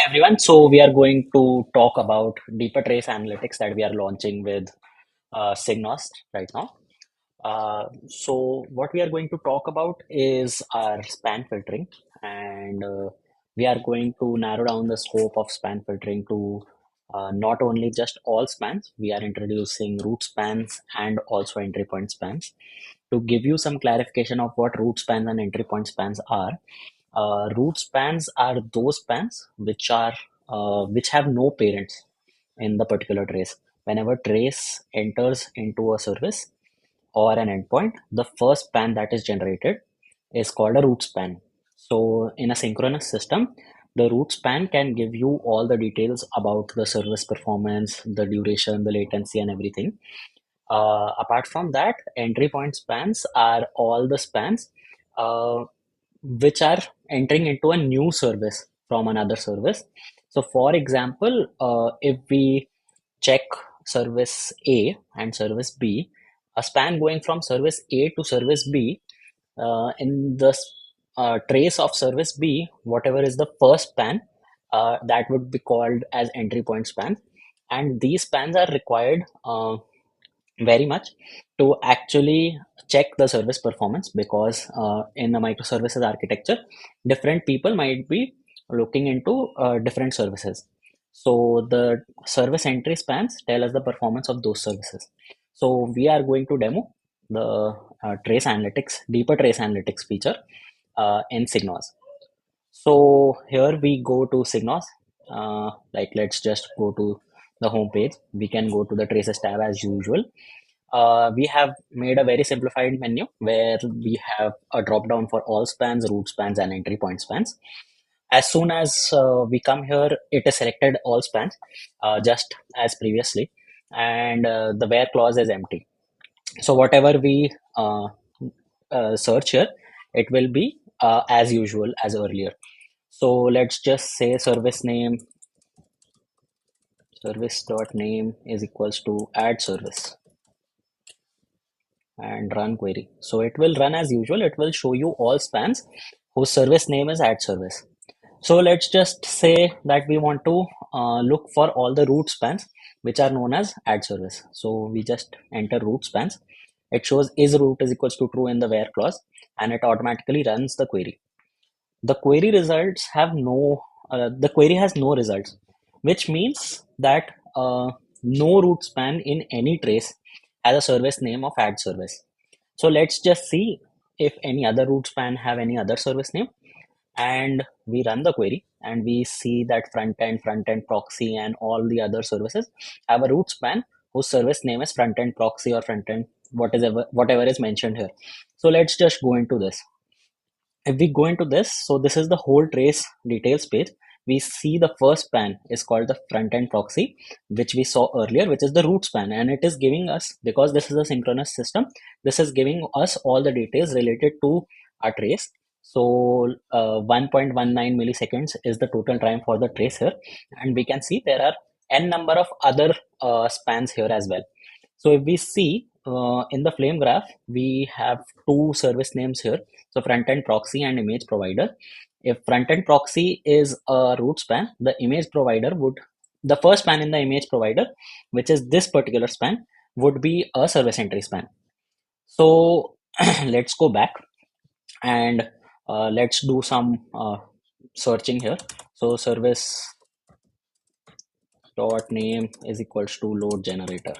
Everyone. So we are going to talk about deeper trace analytics that we are launching with Signos right now. So what we are going to talk about is our span filtering, and we are going to narrow down the scope of span filtering to not only just all spans. We are introducing root spans and also entry point spans. To give you some clarification of what root spans and entry point spans are, root spans are those spans which have no parents in the particular trace. Whenever trace enters into a service or an endpoint, the first span that is generated is called a root span. So in a synchronous system, the root span can give you all the details about the service performance, the duration, the latency, and everything. Apart from that, entry point spans are all the spans uh, which are entering into a new service from another service. So, for example, if we check service A and service B, a span going from service A to service B, in the trace of service B, whatever is the first span, that would be called as entry point span. And these spans are required very much to actually check the service performance because in a microservices architecture, different people might be looking into different services. So the service entry spans tell us the performance of those services. So we are going to demo the trace analytics, deeper trace analytics feature in Signos. So here we go to Signos. Like let's just go to the home page. We can go to the traces tab as usual. We have made a very simplified menu where we have a drop down for all spans, root spans, and entry point spans. As soon as we come here, it is selected all spans, just as previously, and the where clause is empty. So whatever we search here, it will be as usual as earlier. So let's just say service dot name is equals to add service and run query. So it will run as usual. It will show you all spans whose service name is add service. So let's just say that we want to look for all the root spans which are known as add service. So we just enter root spans. It shows is root is equals to true in the where clause, and it automatically runs the query. The query results have the query has no results, which means that no root span in any trace has a service name of add service. So let's just see if any other root span have any other service name, and we run the query and we see that front end proxy and all the other services have a root span whose service name is front end proxy or front end whatever is mentioned here. So let's just go into this. If we go into this, so this is the whole trace details page. We see the first span is called the front end proxy, which we saw earlier, which is the root span, and it is giving us, because this is a synchronous system, this is giving us all the details related to our trace. So 1.19 milliseconds is the total time for the trace here, and we can see there are n number of other spans here as well. So if we see in the flame graph, we have two service names here. So front-end proxy and image provider. If front-end proxy is a root span, the first span in the image provider, which is this particular span, would be a service entry span. So let's go back and let's do some searching here. So service dot name is equals to load generator.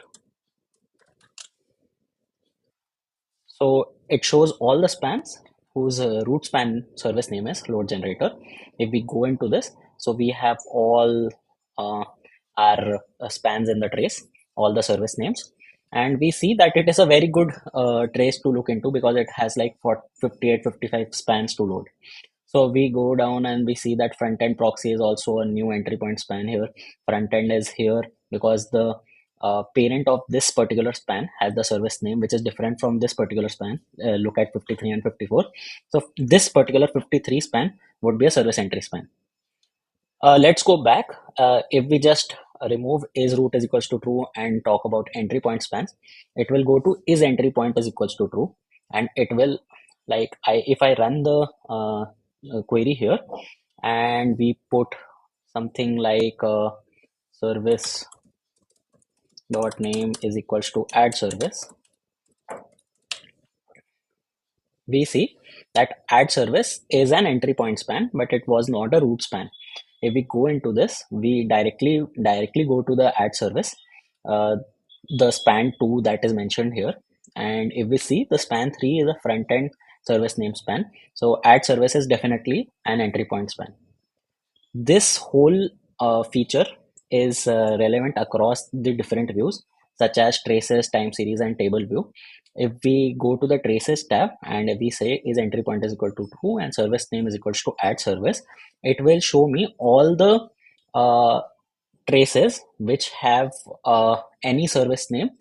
So it shows all the spans whose root span service name is load generator. If we go into this, so we have all uh, our spans in the trace, all the service names, and we see that it is a very good trace to look into because it has like 58, 55 spans to load. So we go down and we see that front end proxy is also a new entry point span here. Front end is here because the parent of this particular span has the service name which is different from this particular span. Look at 53 and 54. So this particular 53 span would be a service entry span. Let's go back. If we just remove is root is equals to true and talk about entry point spans, it will go to is entry point is equals to true, and it will, if I run the query here and we put something like service dot name is equals to add service, we see that add service is an entry point span, but it was not a root span. If we go into this, we directly go to the add service, uh, the span 2 that is mentioned here, and if we see the span 3 is a front end service name span, so add service is definitely an entry point span. This whole feature is relevant across the different views, such as traces, time series, and table view. If we go to the traces tab and if we say is entry point is equal to true and service name is equals to add service, it will show me all the uh, traces which have any service name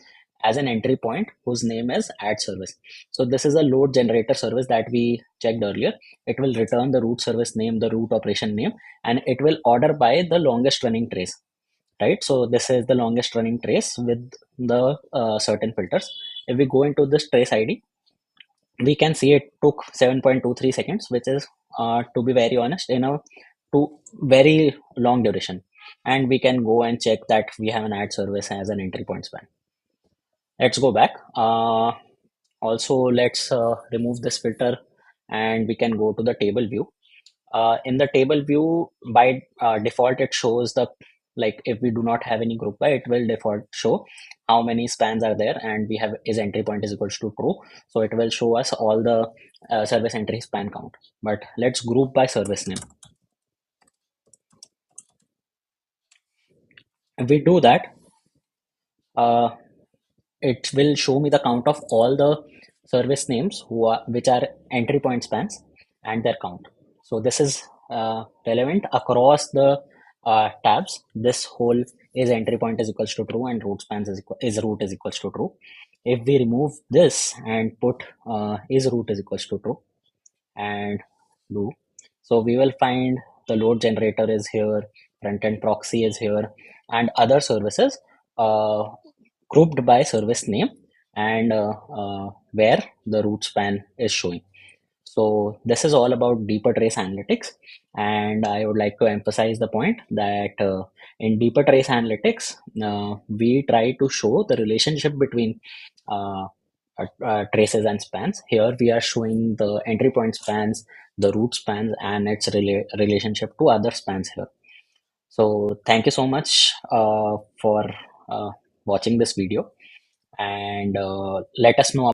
as an entry point whose name is add service. So this is a load generator service that we checked earlier. It will return the root service name, the root operation name, and it will order by the longest running trace, right? So this is the longest running trace with the certain filters. If we go into this trace ID, we can see it took 7.23 seconds, which is, to be very honest, to very long duration. And we can go and check that we have an add service as an entry point span. Let's go back. Also, let's remove this filter and we can go to the table view. In the table view, by default, it shows the, like, if we do not have any group by, it will default show how many spans are there, and we have is entry point is equals to true. So it will show us all the service entry span count. But let's group by service name. If we do that, uh, it will show me the count of all the service names which are entry point spans and their count. So this is relevant across the tabs. This whole is entry point is equals to true and root spans is root is equals to true. If we remove this and put is root is equals to true and do, so we will find the load generator is here, front end proxy is here, and other services uh, grouped by service name and where the root span is showing. So this is all about deeper trace analytics, and I would like to emphasize the point that in deeper trace analytics, we try to show the relationship between uh, traces and spans. Here we are showing the entry point spans, the root spans, and its relationship to other spans here. So thank you so much for uh, watching this video, and let us know